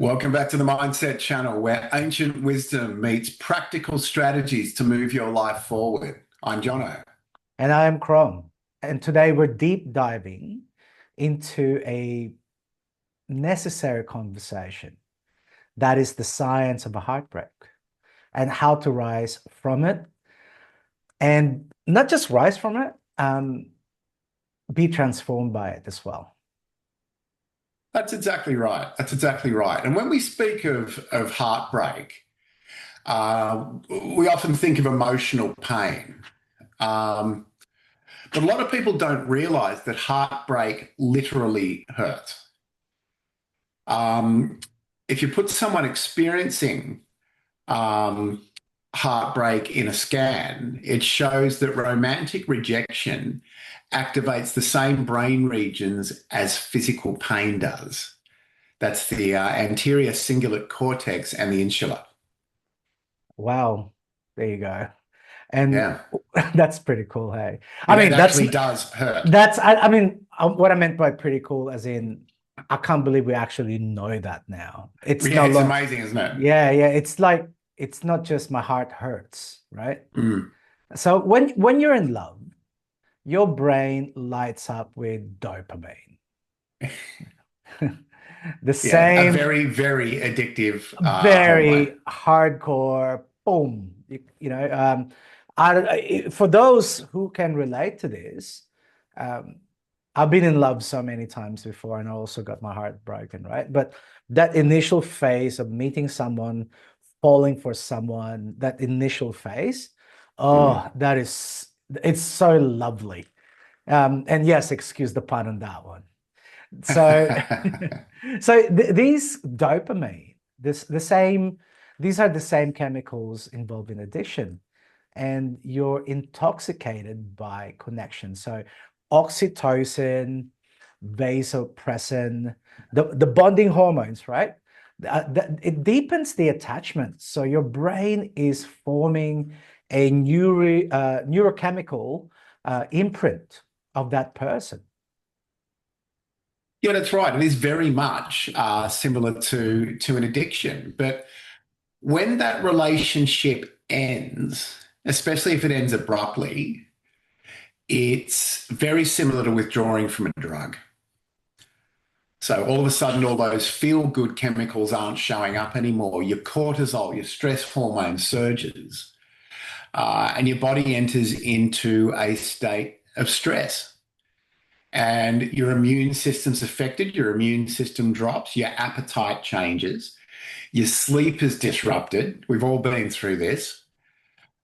Welcome back to the Mindset Channel, where ancient wisdom meets practical strategies to move your life forward. I'm Jono. And I am Chrome. And today we're deep diving into a necessary conversation that is the science of a heartbreak and how to rise from it. And not just rise from it, be transformed by it as well. That's exactly right. That's exactly right. And when we speak of heartbreak, we often think of emotional pain. But a lot of people don't realize that heartbreak literally hurts. If you put someone experiencing heartbreak in a scan, it shows that romantic rejection activates the same brain regions as physical pain does. That's the anterior cingulate cortex and the insula. Wow. There you go. And Yeah, that's pretty cool, hey. I and it mean, actually does hurt. what I meant by pretty cool, as in, I can't believe we actually know that now. It's Yeah, no it's longer, amazing, isn't it? yeah, yeah. It's like, it's not just my heart hurts, right? Mm. So when you're in love, your brain lights up with dopamine. The Yeah, a same, very, very addictive hormone. very hardcore, boom. For those who can relate to this, um, I've been in love so many times before, and I also got my heart broken, right? But that initial phase of meeting someone, falling for someone, that initial phase, Mm. oh, it's so lovely. And yes, excuse the pun on that one. So, these dopamine, these are the same chemicals involved in addiction, and you're intoxicated by connection. So, oxytocin, vasopressin, the bonding hormones, right? It deepens the attachment. So your brain is forming a neurochemical imprint of that person. Yeah, that's right. It is very much similar to an addiction. But when that relationship ends, especially if it ends abruptly, it's very similar to withdrawing from a drug. So all of a sudden, all those feel-good chemicals aren't showing up anymore. Your cortisol, your stress hormone surges, and your body enters into a state of stress. And your immune system's affected, your immune system drops, your appetite changes, your sleep is disrupted. We've all been through this.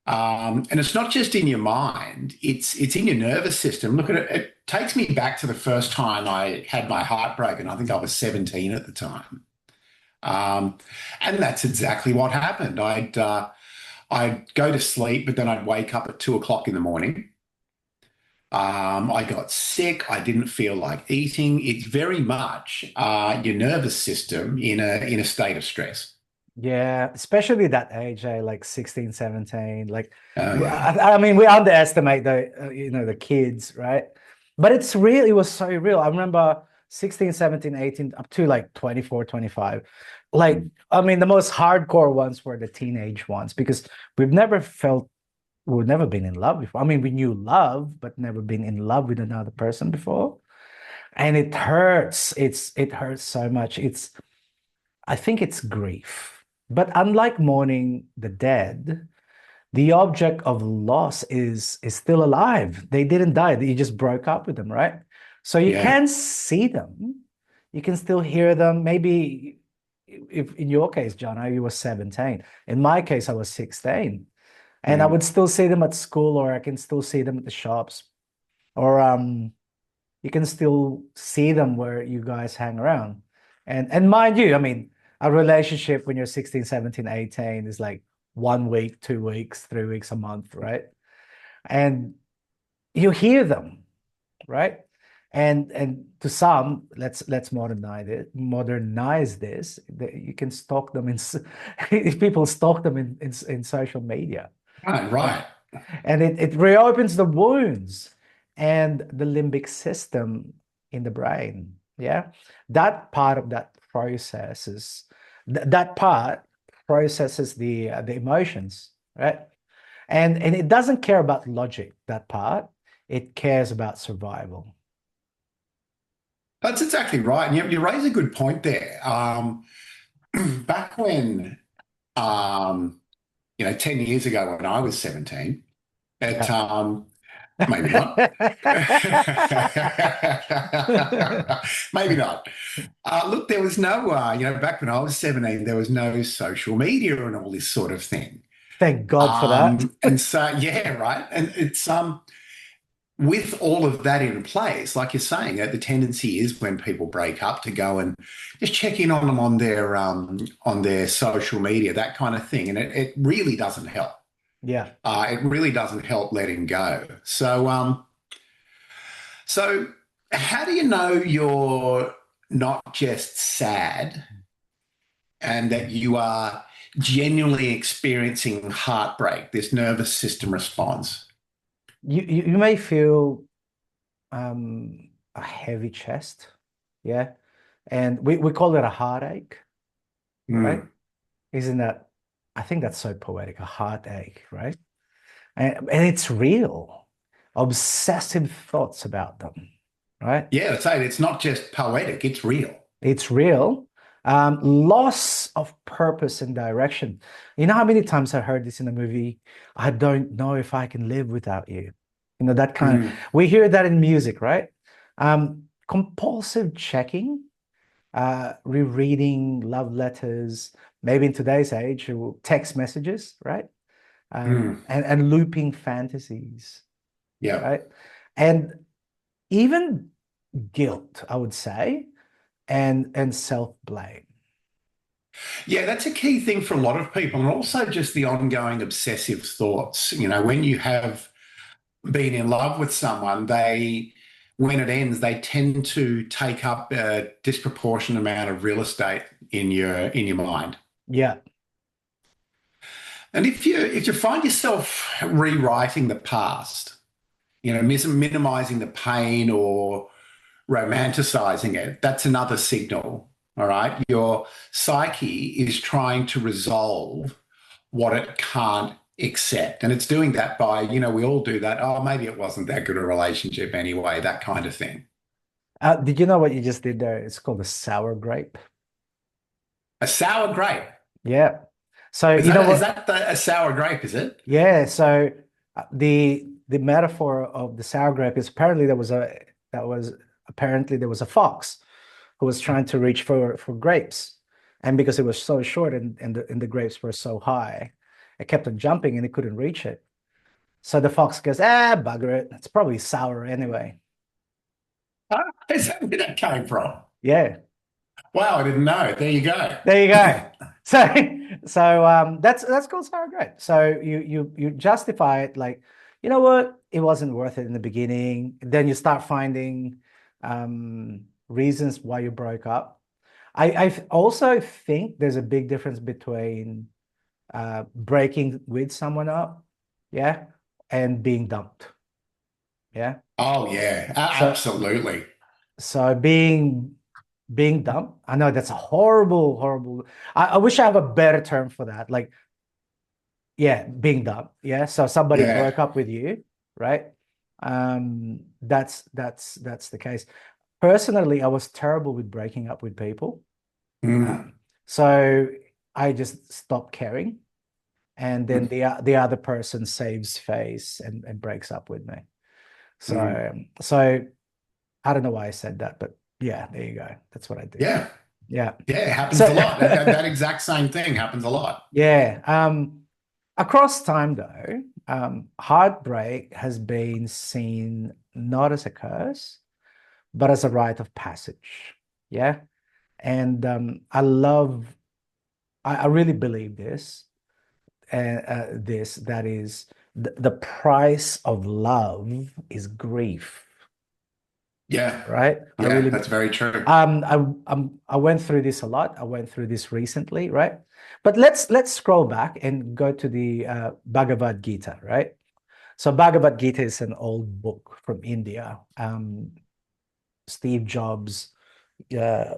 And it's not just in your mind, it's in your nervous system. Look at it. It takes me back to the first time I had my heart broken. I think I was 17 at the time. And that's exactly what happened. I'd go to sleep, but then I'd wake up at 2 o'clock in the morning. I got sick. I didn't feel like eating. It's very much your nervous system in a state of stress. Yeah, especially that age, like 16, 17. Like, Oh yeah. I mean, we underestimate the kids, right? But it was so real. I remember 16, 17, 18, up to like 24, 25. Like, I mean, the most hardcore ones were the teenage ones because we've never felt, we've never been in love before. I mean, we knew love, but never been in love with another person before. And it hurts. It hurts so much. I think it's grief. But unlike mourning the dead, the object of loss is still alive. They didn't die. You just broke up with them, right? So you Yeah. can see them. You can still hear them. Maybe if in your case, John, you were 17. In my case, I was 16. And I Mm. would still see them at school, or I can still see them at the shops. Or you can still see them where you guys hang around. And mind you, I mean, a relationship when you're 16, 17, 18 is like 1 week, 2 weeks, 3 weeks, a month, right? And you hear them, right? And to some, let's modernize this. You can stalk them people stalk them in social media. Right, And right. and it reopens the wounds and the limbic system in the brain. Yeah, that part of that process is That part processes the emotions, right? And it doesn't care about logic, that part. It cares about survival. That's exactly right. And you raise a good point there. Back when, um, 10 years ago when I was 17, Yeah. maybe not. Maybe not. Look, there was no, back when I was 17, there was no social media and all this sort of thing. Thank God for that. And so, yeah, right. And it's, with all of that in place, like you're saying, the tendency is when people break up to go and just check in on them on their social media, that kind of thing, and it really doesn't help. Yeah. It really doesn't help letting go. So how do you know you're not just sad and that you are genuinely experiencing heartbreak, this nervous system response? You may feel a heavy chest, yeah, and we call it a heartache, right? Mm, Isn't that? I think that's so poetic, a heartache, right? And it's real. Obsessive thoughts about them, right? yeah, that's it. It's not just poetic, it's real. It's real. Loss of purpose and direction. You know how many times I heard this in a movie? I don't know if I can live without you. That kind of, Mm, we hear that in music, right? Compulsive checking, rereading love letters, maybe in today's age, text messages, right? mm, And looping fantasies, yeah. right? And even guilt, I would say, and self-blame. Yeah, that's a key thing for a lot of people. And also just the ongoing obsessive thoughts. When you have been in love with someone, when it ends, they tend to take up a disproportionate amount of real estate in your mind. Yeah. And if you find yourself rewriting the past, minimizing the pain or romanticizing it, that's another signal. All right. Your psyche is trying to resolve what it can't accept. And it's doing that by, we all do that. Oh, maybe it wasn't that good a relationship anyway, that kind of thing. Did you know what you just did there? It's called a sour grape. A sour grape. Yeah. So Is you know that is what? that a sour grape, is it? Yeah. So the metaphor of the sour grape is apparently there was a fox who was trying to reach for grapes, and because it was so short and the grapes were so high, it kept on jumping and it couldn't reach it. So the fox goes, bugger it. It's probably sour anyway. Huh? Is that where that came from? Yeah. Wow, I didn't know. There you go. There you go. So that's called sour grape. So you justify it like, you know what, it wasn't worth it in the beginning. Then you start finding reasons why you broke up. I also think there's a big difference between breaking with someone up, yeah, and being dumped. Yeah. Oh yeah, So absolutely. so being dumped, I know that's a horrible. I wish I have a better term for that. Like, yeah, being dumped. Yeah. So somebody Yeah. broke up with you, right? That's the case. Personally, I was terrible with breaking up with people. Mm, So I just stopped caring. And then mm, the other person saves face and breaks up with me. mm. So I don't know why I said that, but yeah, there you go. That's what I did. Yeah. Yeah. Yeah, it So happens a lot. That exact same thing happens a lot. yeah. Across time though, heartbreak has been seen not as a curse, but as a rite of passage. Yeah. And I really believe this, that is the price of love is grief, Yeah. right? I Yeah, really that's very true. I went through this a lot. I went through this recently, right? But let's scroll back and go to the Bhagavad Gita, right? So Bhagavad Gita is an old book from India. Steve Jobs, uh,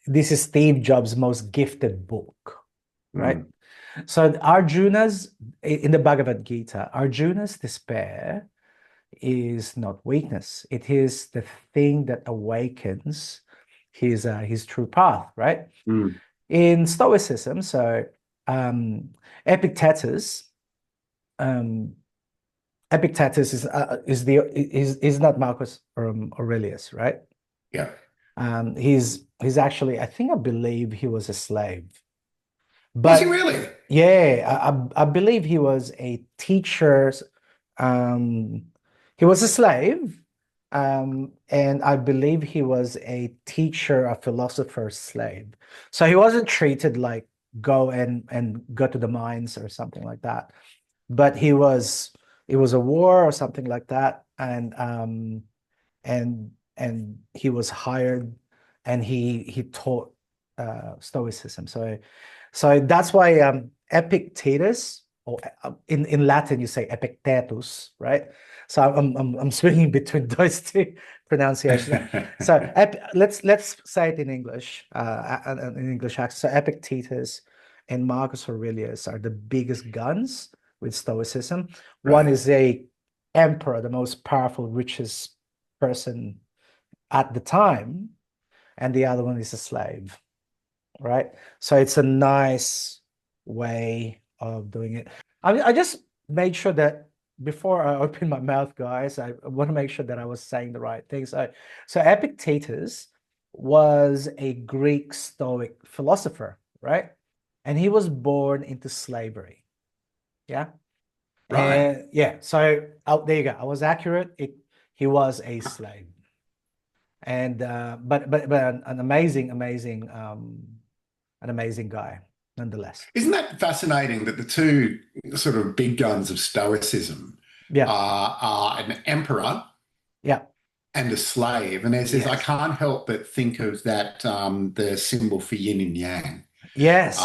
this is Steve Jobs' most gifted book, right? Mm. So Arjuna's in the Bhagavad Gita, Arjuna's despair is not weakness. It is the thing that awakens his true path, right? Mm. In Stoicism, so Epictetus, um, Epictetus is not Marcus Aurelius, right? Yeah. He's actually, I believe he was a slave, Was he but really? yeah, I believe he was a teacher. Um, he was a slave, and I believe he was a teacher, a philosopher's slave. So he wasn't treated like go and go to the mines or something like that. But it was a war or something like that, and he was hired, and he taught Stoicism. So that's why Epictetus, or in Latin you say Epictetus, right? So I'm swinging between those two pronunciations. So let's say it in English, in English accent. So Epictetus and Marcus Aurelius are the biggest guns with Stoicism. One Right. is a emperor, the most powerful, richest person at the time, and the other one is a slave, right? So it's a nice way of doing it. I just made sure that before I open my mouth, guys, I want to make sure that I was saying the right thing. So Epictetus was a Greek Stoic philosopher, right? And he was born into slavery. Yeah. Right. And yeah, so oh, there you go. I was accurate. He was a slave, and but an amazing guy nonetheless. Isn't that fascinating that the two sort of big guns of Stoicism Yeah, are an emperor yeah, and a slave? And there's this, I yes, can't help but think of that the symbol for yin and yang. yes.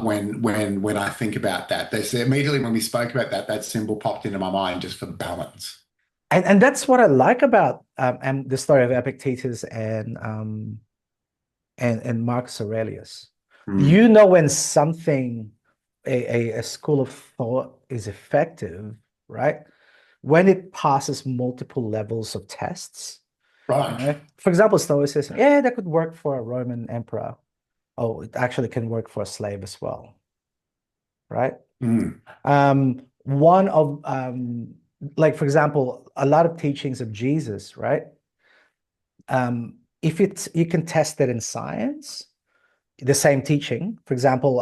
When I think about that, there's immediately when we spoke about that, that symbol popped into my mind just for balance. And that's what I like about the story of Epictetus and Marcus Aurelius. Mm. You know when something a school of thought is effective, right? When it passes multiple levels of tests. Right. For example, Stoicism, yeah, that could work for a Roman emperor. Oh, it actually can work for a slave as well, right? Mm. One of like for example, a lot of teachings of Jesus, right? If it's you can test it in science, the same teaching. For example,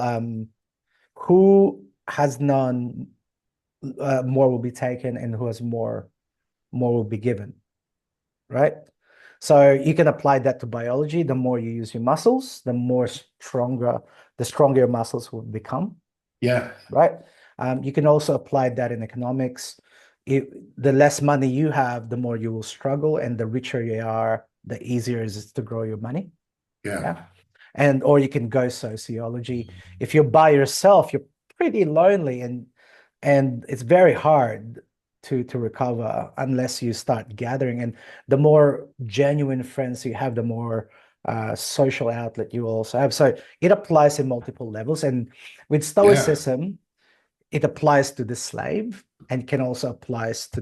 who has none, more will be taken, and who has more will be given, right? So you can apply that to biology. The more you use your muscles, the stronger your muscles will become, Yeah. right? You can also apply that in economics. The less money you have, the more you will struggle, and the richer you are, the easier it is to grow your money. Yeah. Yeah. And or you can go sociology. If you're by yourself, you're pretty lonely, and it's very hard to recover unless you start gathering. And the more genuine friends you have, the more social outlet you also have. So it applies in multiple levels. And with Yeah. Stoicism, it applies to the slave and can also applies to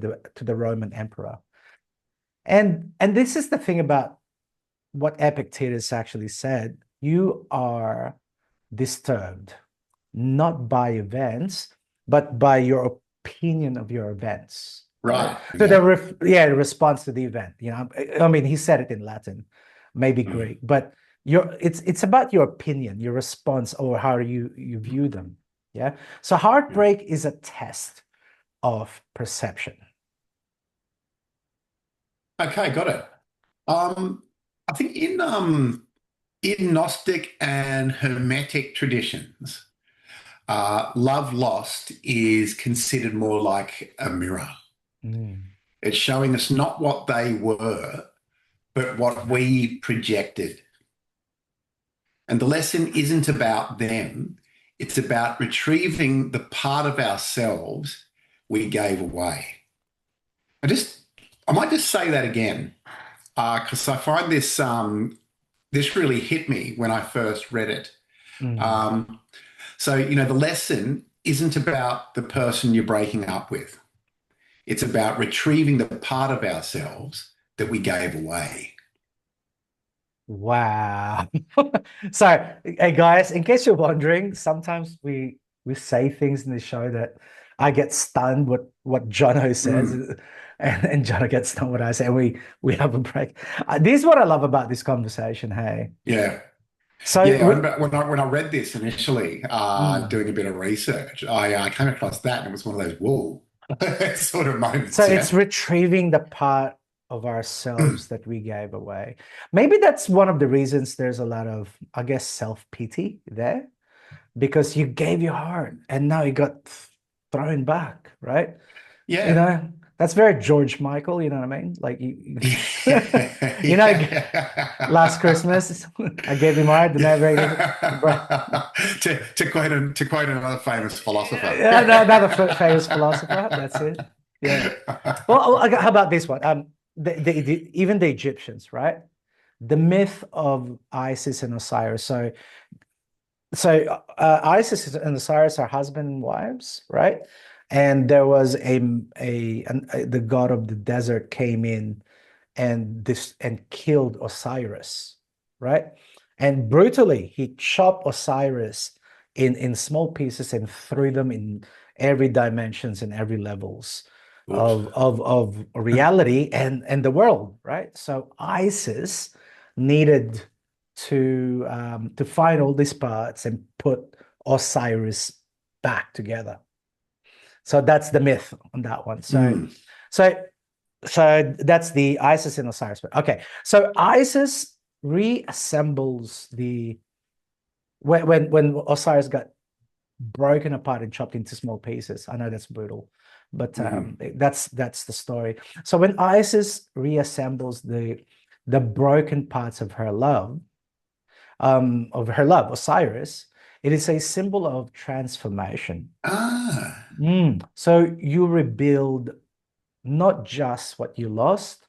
the Roman emperor. And this is the thing about what Epictetus actually said. You are disturbed not by events, but by your opinion of your events. Right? Right. So Yeah. the response to the event. I mean, he said it in Latin, maybe Mm. Greek, but it's about your opinion, your response, or how you view them. Yeah. So Yeah. heartbreak is a test of perception. Okay, got it. I think in Gnostic and Hermetic traditions, love lost is considered more like a mirror. Mm. It's showing us not what they were, but what we projected. And the lesson isn't about them, it's about retrieving the part of ourselves we gave away. I just, I might just say that again, because I find this this really hit me when I first read it. Mm. Um, so, the lesson isn't about the person you're breaking up with. It's about retrieving the part of ourselves that we gave away. Wow. So, hey guys, in case you're wondering, sometimes we say things in the show that I get stunned what Jono says, Mm, and Jono gets stunned what I say. We have a break. This is what I love about this conversation. Hey, yeah. so Yeah, when I read this initially, mm. doing a bit of research, I came across that and it was one of those whoa sort of So moments. it's Yeah. retrieving the part of ourselves that we gave away. Maybe that's one of the reasons there's a lot of, I guess, self-pity there, because you gave your heart and now you got thrown back, right? You Yeah. know, that's very George Michael, you know what I mean? Like Yeah. you know, last Yeah. Christmas, I gave him my heart, and I very, To quote another famous philosopher. yeah, another famous philosopher. That's it. Yeah. Well, how about this one? Even the Egyptians, right? The myth of Isis and Osiris. So Isis and Osiris are husband and wives, right? And there was the god of the desert came in and killed Osiris, right? And brutally, he chopped Osiris in small pieces and threw them in every dimensions and every levels Oops. of reality and the world, right? So Isis needed to find all these parts and put Osiris back together. So that's the myth on that one. Mm. So so that's the Isis and Osiris. Okay, so Isis reassembles the when Osiris got broken apart and chopped into small pieces. I know that's brutal, but Mhm. that's the story. So when Isis reassembles the broken parts of her love, Osiris, it is a symbol of transformation. Ah, So you rebuild not just what you lost,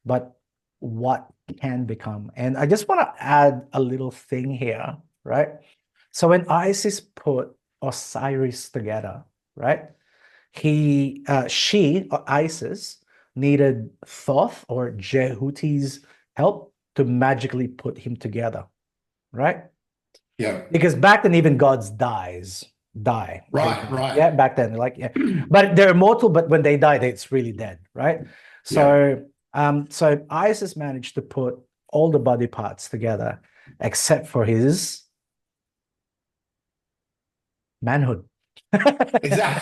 but what can become. And I just want to add a little thing here, right? So when Isis put Osiris together, right? Isis needed Thoth or Jehuti's help to magically put him together, right? yeah. Because back then even gods die. They Right, die. right. Yeah, back then, like yeah. But they're immortal, but when they die, it's really dead, right? Yeah. So Isis managed to put all the body parts together except for his manhood. Is that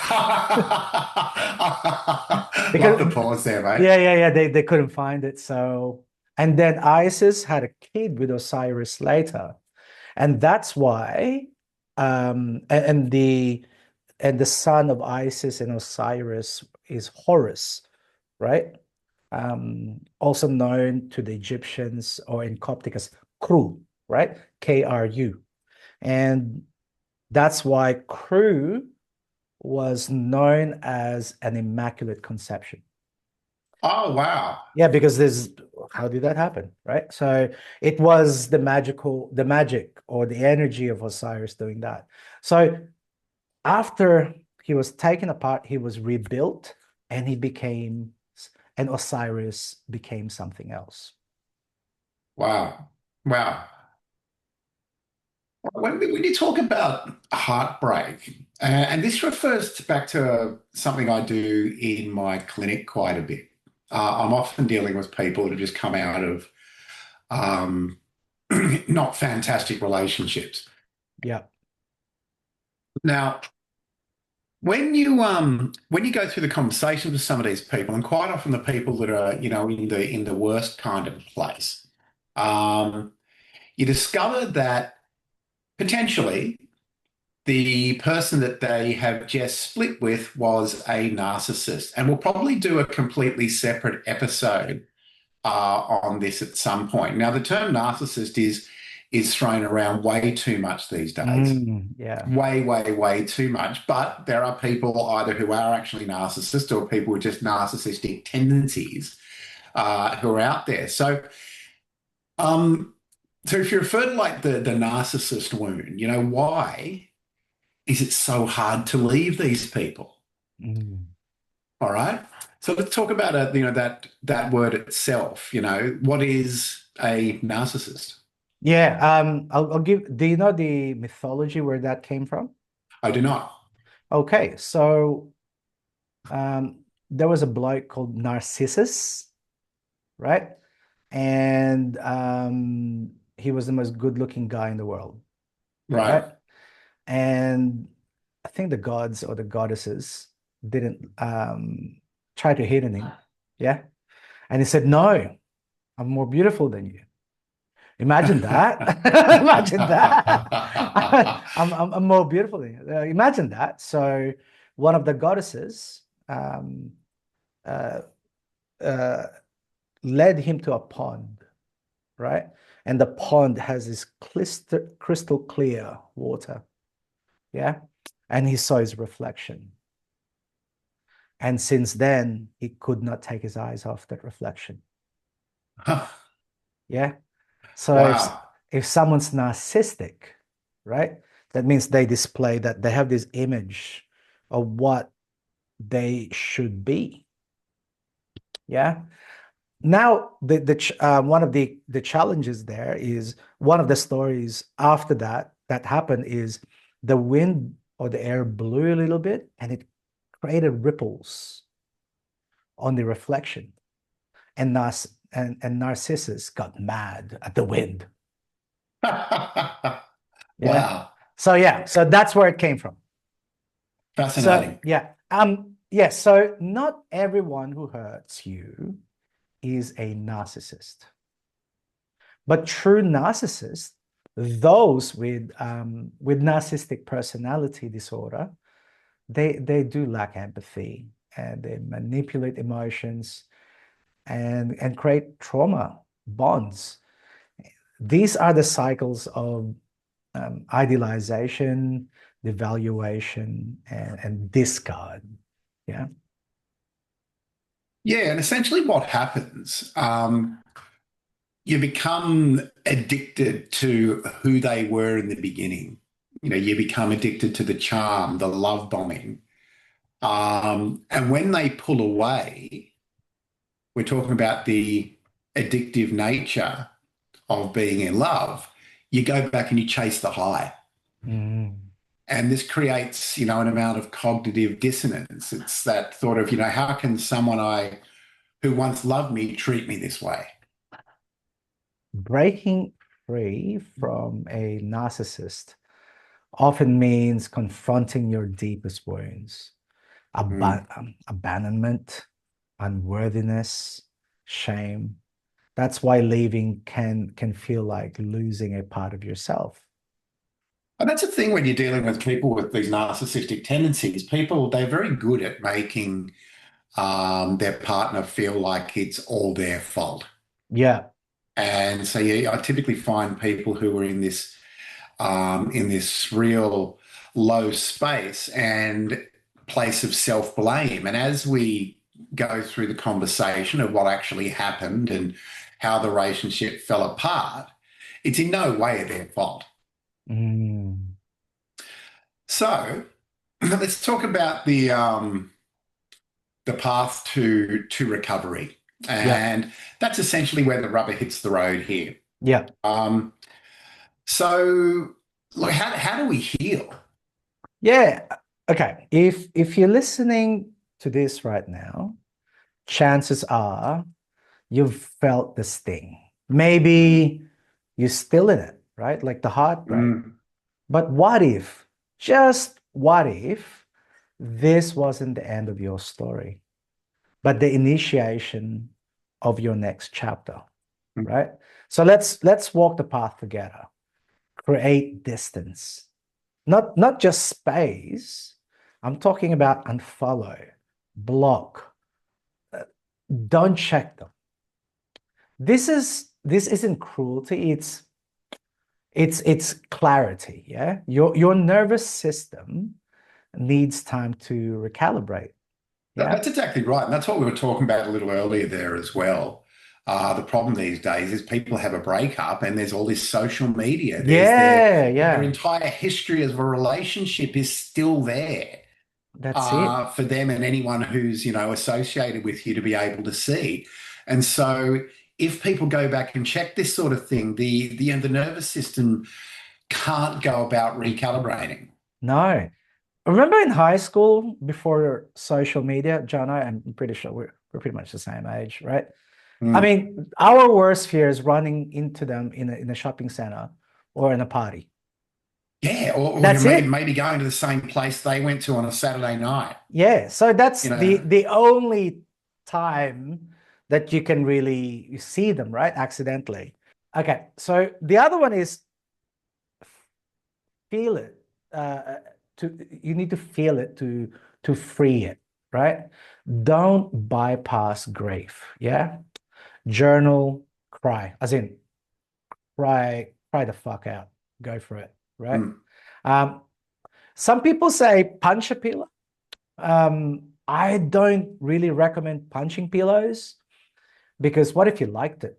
love Because the pause there, mate? yeah, they couldn't find it. So and then Isis had a kid with Osiris later. And that's why and the son of Isis and Osiris is Horus, right? Also known to the Egyptians or in Coptic as Kru, right? Kru. And that's why Kru was known as an immaculate conception. Oh, wow. Yeah, because there's how did that happen, right? So it was the magic or the energy of Osiris doing that. So after he was taken apart, he was rebuilt and and Osiris became something else. Wow. Wow. When you talk about heartbreak, and this refers back to something I do in my clinic quite a bit. I'm often dealing with people that have just come out of um, not fantastic relationships. Yeah. Now, when you go through the conversations with some of these people, and quite often the people that are in the worst kind of place, um, you discover that potentially the person that they have just split with was a narcissist, and we'll probably do a completely separate episode on this at some point. Now, the term narcissist is thrown around way too much these days. Yeah. Way, way, way too much. But there are people either who are actually narcissists or people with just narcissistic tendencies who are out there. So, um, So if you refer to like the narcissist wound, why is it so hard to leave these people? Mm. All right. So let's talk about that word itself. What is a narcissist? Yeah, I'll give, do you know the mythology where that came from? I do not. Okay, so there was a bloke called Narcissus, right? And he was the most good-looking guy in the world, Right. right? And I think the gods or the goddesses didn't try to hit on him, yeah? And he said, "No, I'm more beautiful than you." Imagine that. Imagine that. I'm more beautiful than you. Imagine that. So one of the goddesses uh, uh, led him to a pond, right? And the pond has this crystal clear water, yeah? And he saw his reflection. And since then, he could not take his eyes off that reflection, yeah? So Wow. if someone's narcissistic, right, that means they display that they have this image of what they should be. Yeah. Now, one of the challenges there is one of the stories after that happened is the wind or the air blew a little bit and it created ripples on the reflection, and Narcissus got mad at the wind. Yeah. Wow. So yeah, so that's where it came from. So Fascinating. yeah, yes. So not everyone who hurts you is a narcissist, but true narcissists, those with narcissistic personality disorder, they do lack empathy and they manipulate emotions and create trauma bonds. These are the cycles of idealization, devaluation, and discard. Yeah. Yeah, and essentially what happens, you become addicted to who they were in the beginning. You become addicted to the charm, the love bombing. And when they pull away, we're talking about the addictive nature of being in love. You go back and you chase the high. Mm. And this creates, an amount of cognitive dissonance. It's that thought of, how can someone who once loved me treat me this way? Breaking free from a narcissist often means confronting your deepest wounds, Mm. abandonment, unworthiness, shame. That's why leaving can feel like losing a part of yourself. And that's the thing when you're dealing with people with these narcissistic tendencies. People, they're very good at making their partner feel like it's all their fault. Yeah. And so, yeah, I typically find people who are in this real low space and place of self-blame. And as we go through the conversation of what actually happened and how the relationship fell apart, it's in no way their fault. Mm. So let's talk about the path to recovery. Yeah. And that's essentially where the rubber hits the road here. Yeah. Um, so, like, how do we heal? Yeah. Okay. If you're listening to this right now, chances are you've felt the sting. Maybe you're still in it, right? Like the heartbreak. Mm. But what if, just what if this wasn't the end of your story, but the initiation of your next chapter, right? So let's walk the path together. Create distance. Not just space. I'm talking about unfollow, block, don't check them. This isn't cruelty, it's clarity. Yeah, your nervous system needs time to recalibrate. Yeah. That's exactly right. And that's what we were talking about a little earlier there as well. The problem these days is people have a breakup and there's all this social media. There's Yeah, their yeah. entire history of a relationship is still there That's it. for them and anyone who's, associated with you to be able to see. And so if people go back and check this sort of thing, the nervous system can't go about recalibrating. No. Remember in high school before social media, Jono, I'm pretty sure we're pretty much the same age, right? I Mm. mean, our worst fear is running into them in a shopping center or in a party. Yeah, or you're That's it. maybe going to the same place they went to on a Saturday night. Yeah. So that's You the know, the only time that you can really see them, right? Accidentally. Okay. So the other one is feel it. To you need to feel it to free it, right? Don't bypass grief. Yeah. Journal, cry, as in cry the fuck out. Go for it, right? mm. Um, some people say punch a pillow. I don't really recommend punching pillows because what if you liked it,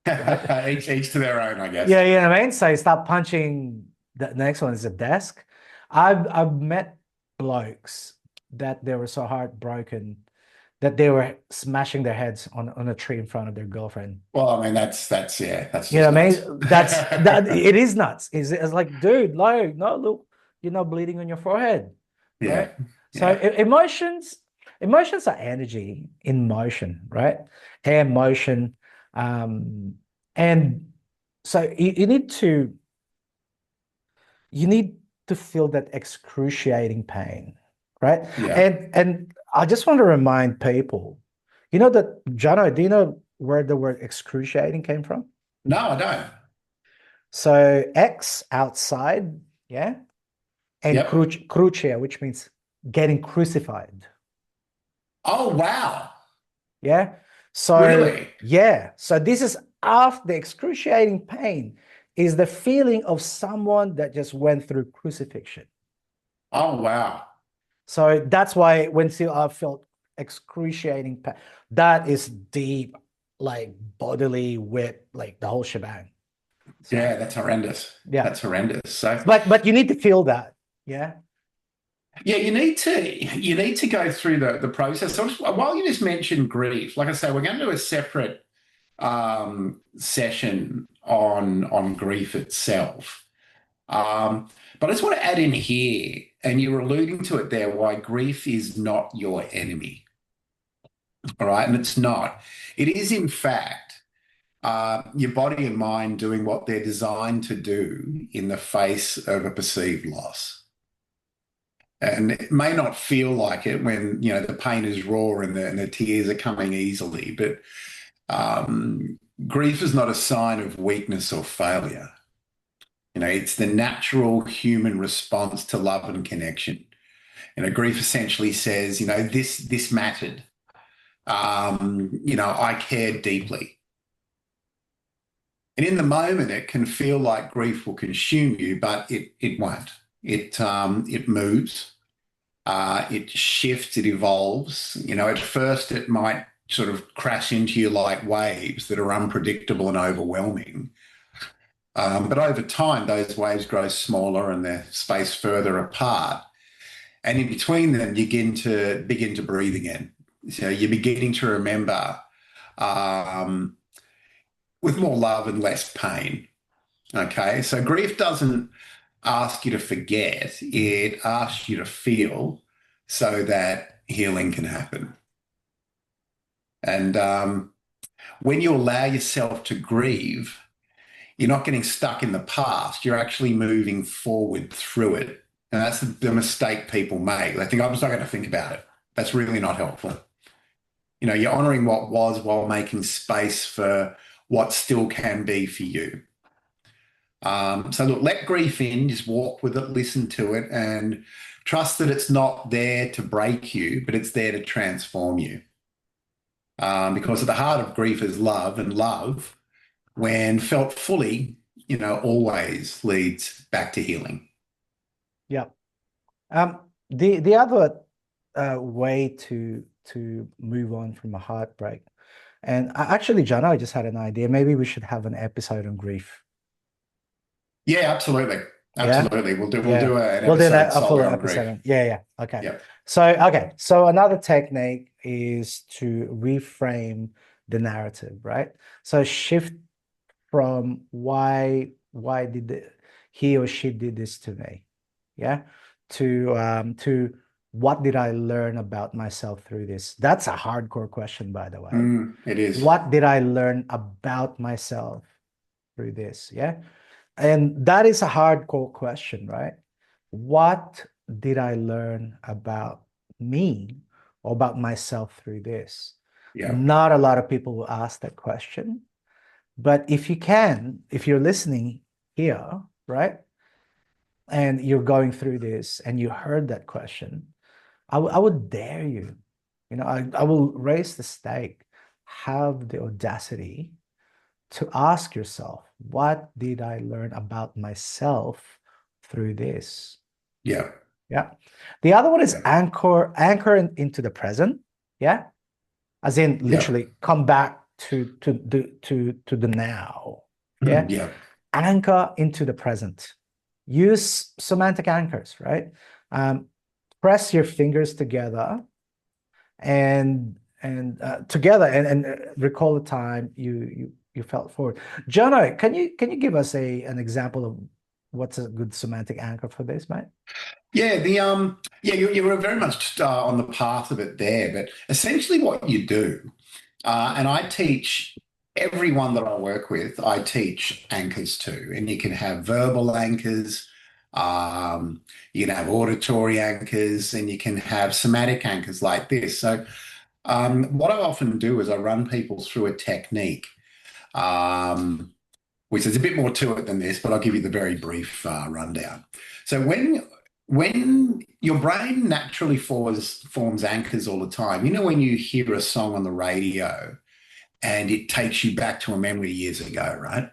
right? Each to their own, I guess. Yeah, you know what I mean? So start punching. The next one is a desk. I've met blokes that they were so heartbroken that they were smashing their heads on a tree in front of their girlfriend. Well, I mean, that's yeah, that's You know just what I nuts. mean? That it is nuts. It's like, dude, no, look, you're not bleeding on your forehead, Yeah, right? So yeah, emotions are energy in motion, right? Air motion. Um, and so you need to feel that excruciating pain, right? yeah. And I just want to remind people, you know that, Jono, do you know where the word excruciating came from? No, I don't. So X outside, yeah, and Yep. crucia, which means getting crucified. Oh, wow. Yeah. So Really? yeah. So this is after the excruciating pain is the feeling of someone that just went through crucifixion. Oh, wow. So that's why when I felt excruciating pain, that is deep, like bodily whip, like the whole shebang. So Yeah, that's horrendous. yeah. That's horrendous. So, But you need to feel that. Yeah. yeah, you need to go through the process. So while you just mentioned grief, like I say, we're going to do a separate session on grief itself. But I just want to add in here, and you were alluding to it there, why grief is not your enemy. All right, and it's not. It is, in fact, your body and mind doing what they're designed to do in the face of a perceived loss. And it may not feel like it when the pain is raw and the tears are coming easily, but grief is not a sign of weakness or failure. It's the natural human response to love and connection. Grief essentially says, this mattered. I cared deeply. And in the moment, it can feel like grief will consume you, but it won't. It moves, it shifts, it evolves. At first, it might sort of crash into you like waves that are unpredictable and overwhelming. But over time, those waves grow smaller and they're spaced further apart. And in between them, you begin to breathe again. So you're beginning to remember um, with more love and less pain. Okay. So grief doesn't ask you to forget, it asks you to feel so that healing can happen. And when you allow yourself to grieve, you're not getting stuck in the past. You're actually moving forward through it. And that's the mistake people make. They think, I'm just not going to think about it. That's really not helpful. You're honoring what was while making space for what still can be for you. So look, let grief in, just walk with it, listen to it, and trust that it's not there to break you, but it's there to transform you. Because at the heart of grief is love, and love, when felt fully, always leads back to healing. Yeah. The other way to move on from a heartbreak And actually, John, I just had an idea. Maybe we should have an episode on grief. Yeah, absolutely. Yeah. Absolutely. We'll Yeah. do an We'll do episode a full solely on episode grief. on. Yeah, yeah. Okay. Yeah. Okay. So another technique is to reframe the narrative, right? So shift from why did he or she did this to me, yeah, to what did I learn about myself through this? That's a hardcore question, by the way. It is. What did I learn about myself through this? Yeah. And that is a hardcore question, right? What did I learn about me or about myself through this? Yeah. Not a lot of people will ask that question. But if you can, if you're listening here, right, and you're going through this and you heard that question, I would dare you, I will raise the stake, have the audacity to ask yourself, what did I learn about myself through this? Yeah. Yeah. The other one is Yeah. into the present. Yeah. As in Yeah. literally come back to the now. Yeah. Yeah. Anchor into the present. Use semantic anchors, right? Um, Press your fingers together and together and recall the time you felt forward. Jono, can you give us an example of what's a good semantic anchor for this, mate? Yeah, you were very much on the path of it there, but essentially what you do, and I teach everyone that I work with, I teach anchors too, and you can have verbal anchors, you can have auditory anchors, and you can have somatic anchors like this. So, what I often do is I run people through a technique. Um, which there's a bit more to it than this, but I'll give you the very brief rundown. So when your brain naturally forms anchors all the time, when you hear a song on the radio and it takes you back to a memory years ago, right?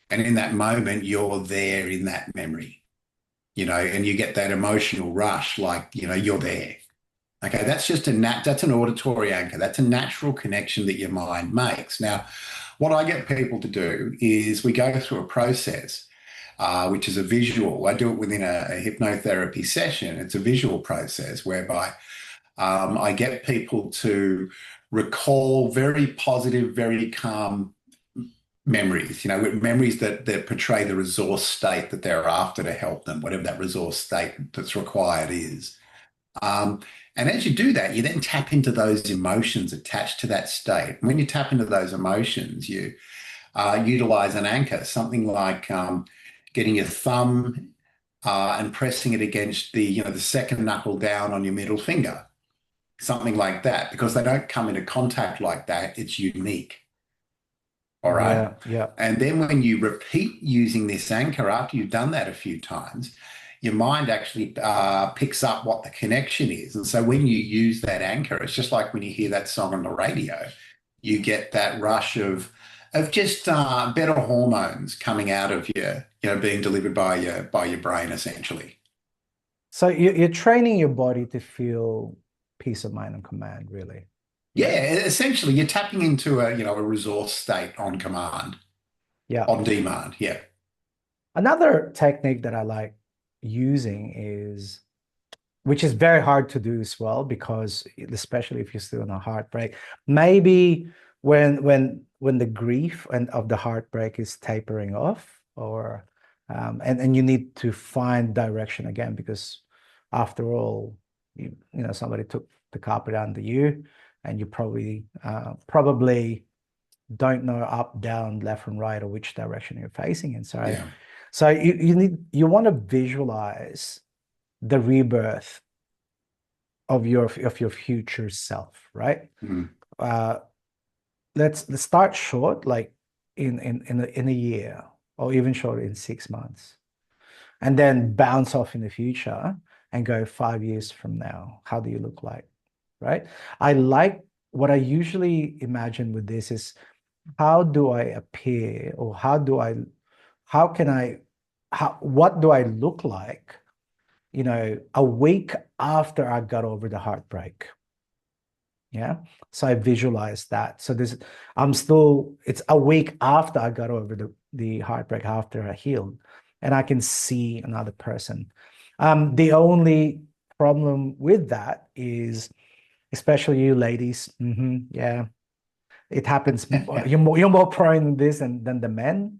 And in that moment, you're there in that memory, and you get that emotional rush, like, you're there. Okay, that's an auditory anchor. That's a natural connection that your mind makes. Now, what I get people to do is we go through a process, which is a visual. I do it within a hypnotherapy session. It's a visual process whereby I get people to recall very positive, very calm memories, memories that portray the resource state that they're after to help them, whatever that resource state that's required is. Um, and as you do that, you then tap into those emotions attached to that state. When you tap into those emotions, you utilize an anchor, something like getting your thumb and pressing it against the second knuckle down on your middle finger, something like that, because they don't come into contact like that. It's unique. All right. Yeah, yeah. And then when you repeat using this anchor after you've done that a few times, your mind actually picks up what the connection is. And so when you use that anchor, it's just like when you hear that song on the radio, you get that rush of just better hormones coming out of you, being delivered by your brain essentially. So you're training your body to feel peace of mind and command, really. Yeah. Yeah, essentially you're tapping into a resource state on command, Yeah. on demand. Yeah. Another technique that I like using is, which is very hard to do as well, because especially if you're still in a heartbreak, maybe when the grief and of the heartbreak is tapering off, or and you need to find direction again, because after all, somebody took the carpet under you, and you probably don't know up, down, left, and right, or which direction you're facing in. Yeah. So you want to visualize the rebirth of your future self, right? Mm. Uh, let's start short, like in a year, or even shorter, in 6 months, and then bounce off in the future and go 5 years from now. How do you look like, right? I like what I usually imagine with this is, how do I appear, or how can I, what do I look like, a week after I got over the heartbreak? Yeah. So I visualize that. So I'm still, it's a week after I got over the heartbreak, after I healed, and I can see another person. The only problem with that is, especially you ladies, yeah, it happens. You're more prone to this than the men.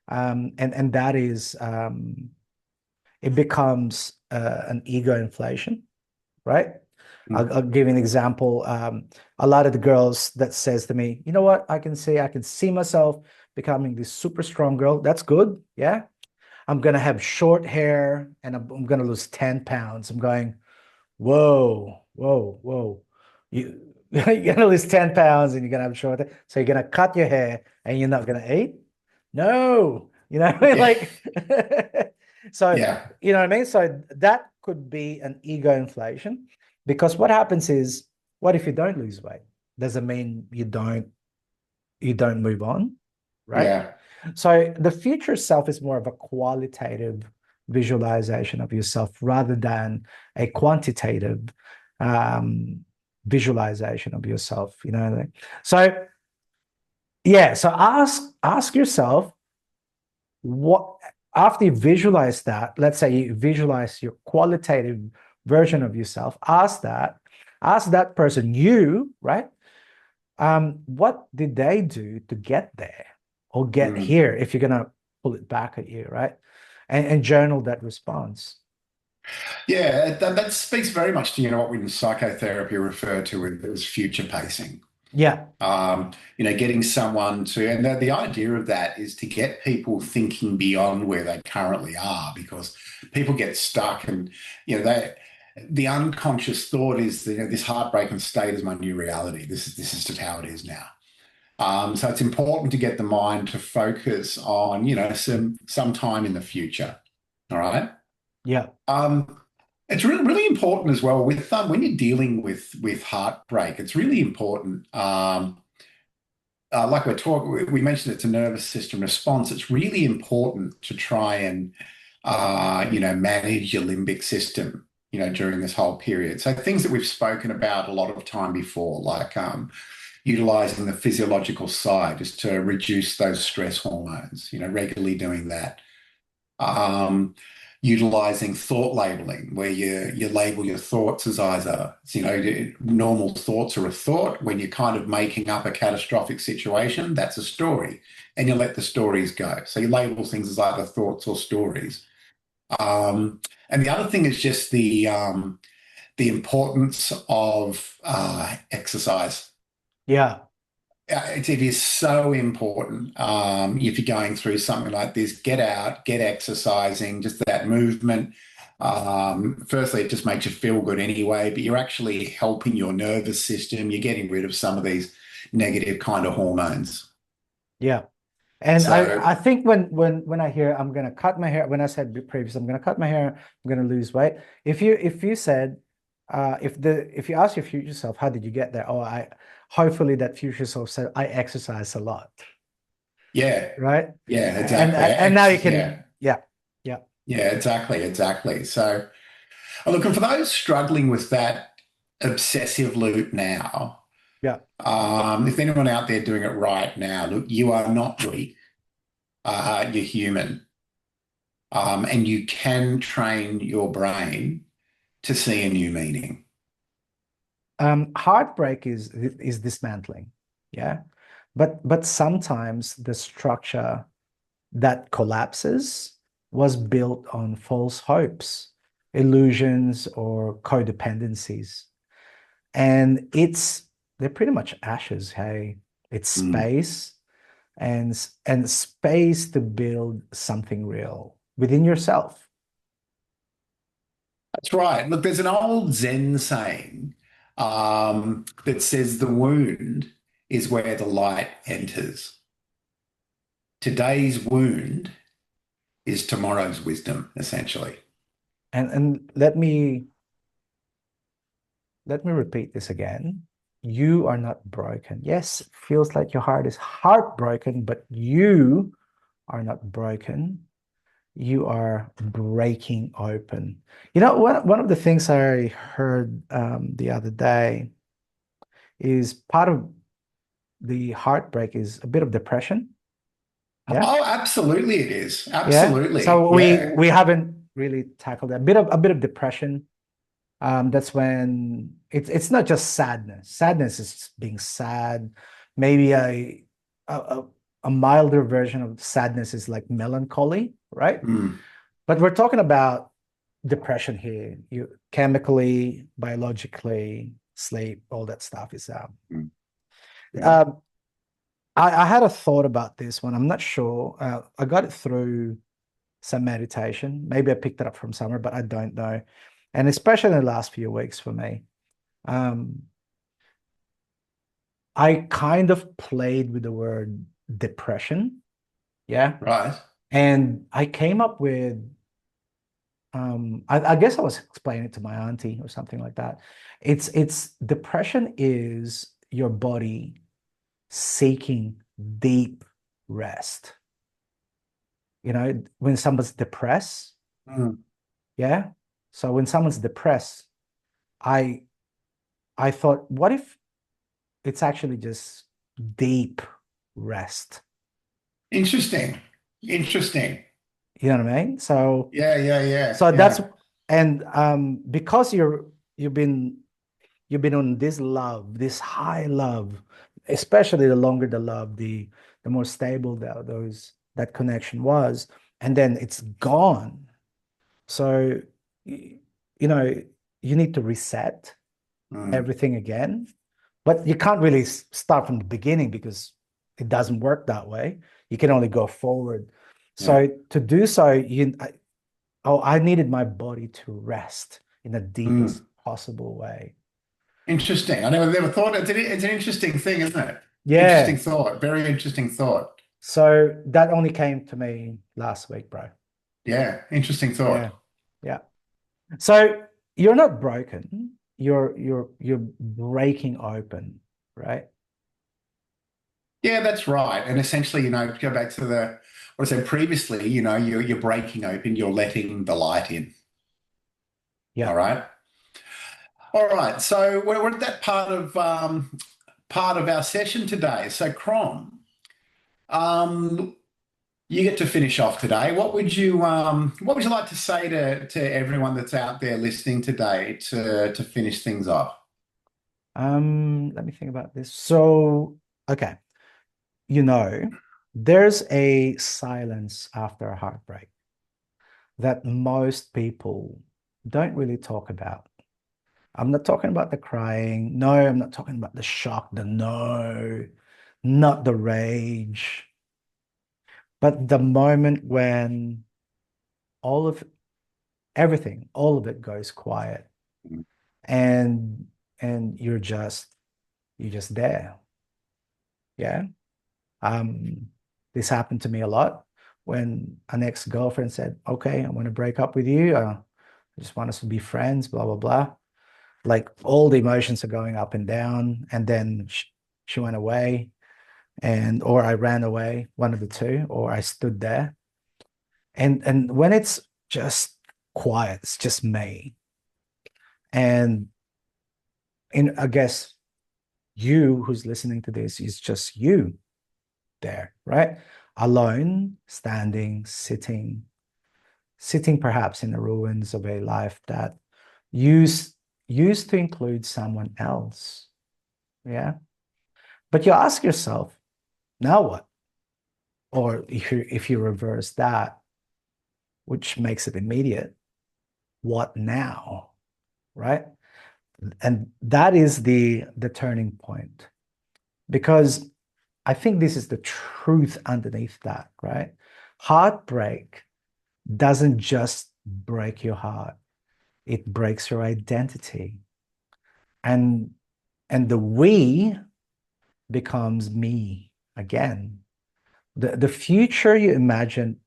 And that is, it becomes an ego inflation, right? I'll give you an example. A lot of the girls that says to me, you know what, I can see myself becoming this super strong girl. That's good. Yeah. I'm going to have short hair and I'm going to lose 10 pounds. I'm going, whoa, whoa, whoa. You're going to lose 10 pounds and you're going to have short hair. So you're going to cut your hair and you're not going to eat? No, Yeah. like, so, Yeah. you know what I mean? So that could be an ego inflation, because what happens is, what if you don't lose weight? Doesn't mean you don't move on, right? Yeah. So the future self is more of a qualitative visualization of yourself rather than a quantitative um, visualization of yourself. So yeah, so ask yourself, what, after you visualize that, let's say you visualize your qualitative version of yourself, ask that person, right? What did they do to get there or get Mm. here, if you're gonna pull it back at you, right? And journal that response. Yeah, that speaks very much to, what we in psychotherapy refer to as future pacing. Yeah, Getting someone to, and the idea of that is to get people thinking beyond where they currently are, because people get stuck and, the unconscious thought is, this heartbreaking state is my new reality. This is just how it is now. So it's important to get the mind to focus on, some time in the future. All right. yeah, Um, it's really, really important as well with when you're dealing with heartbreak. It's really important. Like we mentioned, it's a nervous system response. It's really important to try and manage your limbic system, during this whole period. So things that we've spoken about a lot of time before, like utilizing the physiological side just to reduce those stress hormones. Regularly doing that. um, Utilizing thought labeling, where you label your thoughts as either, normal thoughts are a thought. When you're kind of making up a catastrophic situation, that's a story, and you let the stories go. So you label things as either thoughts or stories. And the other thing is just the importance of exercise. yeah. It is so important. If you're going through something like this, get out, get exercising, just that movement. Firstly, it just makes you feel good anyway, but you're actually helping your nervous system. You're getting rid of some of these negative kind of hormones. Yeah. And So, I think when I hear I'm gonna cut my hair, when I said previously I'm gonna cut my hair, I'm gonna lose weight. If you said, if you ask your future self, how did you get there? Oh, I hopefully that future self said, I exercise a lot, yeah, right? yeah, And exactly. and now you can, Yeah, yeah, yeah, yeah, exactly, exactly. So, look, and for those struggling with that obsessive loop now, yeah. if anyone out there doing it right now, look, you are not weak. You're human, and you can train your brain to see a new meaning. Heartbreak is dismantling, yeah. But sometimes the structure that collapses was built on false hopes, illusions, or codependencies. And they're pretty much ashes, hey. It's Mm. space, and space to build something real within yourself. That's right. Look, there's an old Zen saying that says the wound is where the light enters. Today's wound is tomorrow's wisdom, essentially. And let me repeat this again. You are not broken. Yes, it feels like your heart is heartbroken, but you are not broken. You are breaking open. One of the things I heard the other day is part of the heartbreak is a bit of depression. Yeah. Oh, absolutely it is. Yeah. Absolutely. So we Yeah. we haven't really tackled that. A bit of depression. That's when it's not just sadness. Sadness is being sad. Maybe a, a a milder version of sadness is like melancholy, right? Mm, But we're talking about depression here. You chemically, biologically, sleep, all that stuff is out. mm, yeah. Um, I had a thought about this one. I'm not sure. I got it through some meditation. Maybe I picked it up from somewhere, but I don't know. And especially in the last few weeks for me, um, I kind of played with the word depression. Yeah. Right. And I came up with, I guess I was explaining it to my auntie or something like that. It's depression is your body seeking deep rest. When someone's depressed, Mm. yeah. So when someone's depressed, I I thought, what if it's actually just deep rest? Interesting. Interesting. You know what I mean? So Yeah, yeah, yeah, so that's yeah. and because you've been you've been on this love, this high love, especially the longer the love, the more stable that connection was, and then it's gone. So you know you need to reset Mm, everything again, but you can't really start from the beginning because it doesn't work that way. You can only go forward. yeah. So to do so, I needed my body to rest in the deepest Mm. possible way. Interesting. I never thought it's an interesting thing, isn't it? Interesting Yeah. thought. Very interesting thought. So that only came to me last week, bro. Yeah, interesting Yeah. thought. Yeah. So you're not broken. You're breaking open, right? Yeah, that's right. And essentially, go back to what I said previously, you're breaking open, you're letting the light in. All Yeah. right. All right. So we're at that part of our session today. So Crom, um, you get to finish off today. What would you like to say to everyone that's out there listening today to finish things off? Let me think about this. So, okay, you know, there's a silence after a heartbreak that most people don't really talk about. I'm not talking about the crying. No, I'm not talking about the shock, the no, not the rage, but the moment when all of everything, all of it goes quiet and you're just there. Yeah. Um, this happened to me a lot when an ex-girlfriend said, "Okay, I want to break up with you. I just want us to be friends, blah, blah, blah." Like all the emotions are going up and down. And then she went away, or I ran away, one of the two, or I stood there. And when it's just quiet, it's just me. And I guess you who's listening to this is just you there, right? Alone, standing, sitting perhaps in the ruins of a life that used used to include someone else. Yeah. But you ask yourself, now what? Or if you reverse that, which makes it immediate, what now? Right? And that is the turning point. Because I think this is the truth underneath that, right? Heartbreak doesn't just break your heart, it breaks your identity. And the we becomes me again. The future you imagine,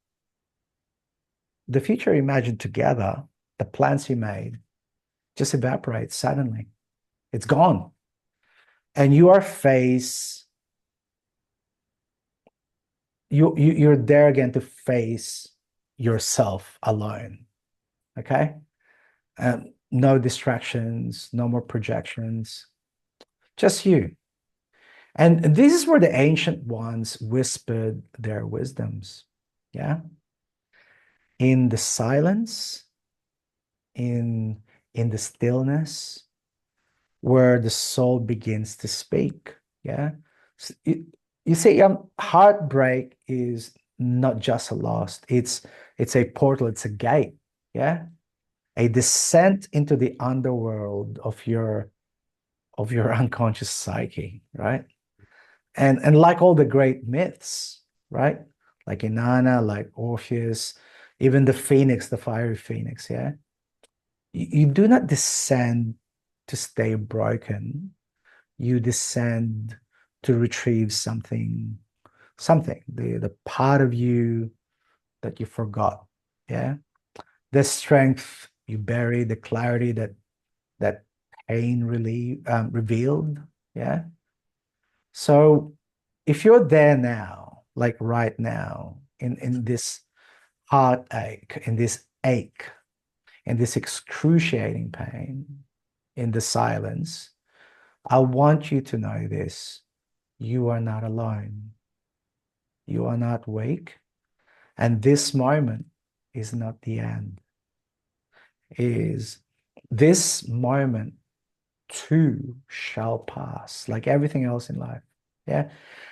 the future you imagine together, the plans you made just evaporates suddenly. It's gone. And you are face you're there again to face yourself alone. Okay. No distractions, no more projections, just you. And this is where the ancient ones whispered their wisdoms. Yeah. In the silence, in the stillness, where the soul begins to speak. Yeah. You see, heartbreak is not just a loss. It's a portal, it's a gate. Yeah. A descent into the underworld of your unconscious psyche, right? And like all the great myths, right? Like Inanna, like Orpheus, even the phoenix, the fiery phoenix, yeah. You do not descend to stay broken. You descend to retrieve something, the part of you that you forgot, yeah. The strength you bury, the clarity that pain revealed, yeah. So if you're there now, like right now, in this heartache, in this ache, in this excruciating pain, in the silence, I want you to know this. You are not alone. You are not weak. And this moment is not the end. Is this moment too shall pass, like everything else in life. Yeah.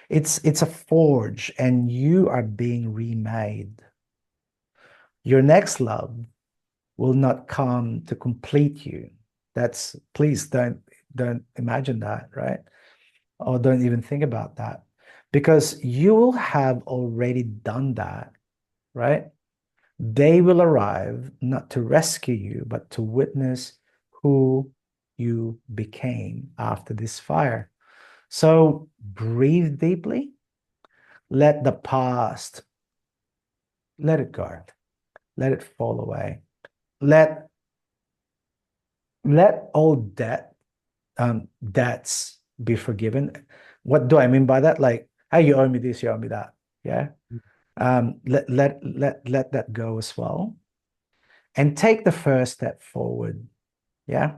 It's a forge and you are being remade. Your next love will not come to complete you. That's please don't imagine that, right? Or don't even think about that because you will have already done that, right? They will arrive not to rescue you, but to witness who you became after this fire. So breathe deeply, let the past, let it go, let it fall away. Let all debts be forgiven. What do I mean by that? Like, hey, you owe me this, you owe me that. Yeah. Let that go as well. And take the first step forward. Yeah.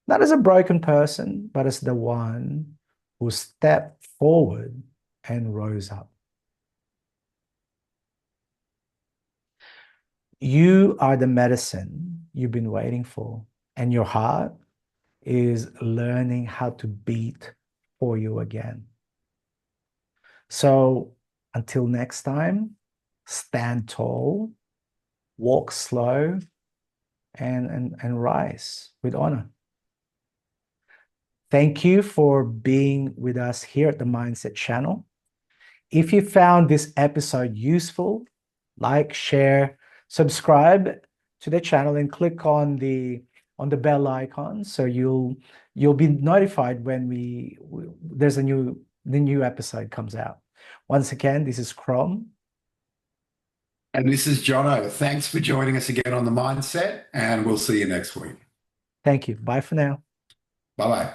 Not as a broken person, but as the one who stepped forward and rose up. You are the medicine you've been waiting for, and your heart is learning how to beat for you again. So until next time, stand tall, walk slow, and rise with honor. Thank you for being with us here at the Mindset Channel. If you found this episode useful, like, share, subscribe to the channel and click on the bell icon so you'll be notified when there's the new episode comes out. Once again, this is Chrome. And this is Jono. Thanks for joining us again on The Mindset, and we'll see you next week. Thank you. Bye for now. Bye bye.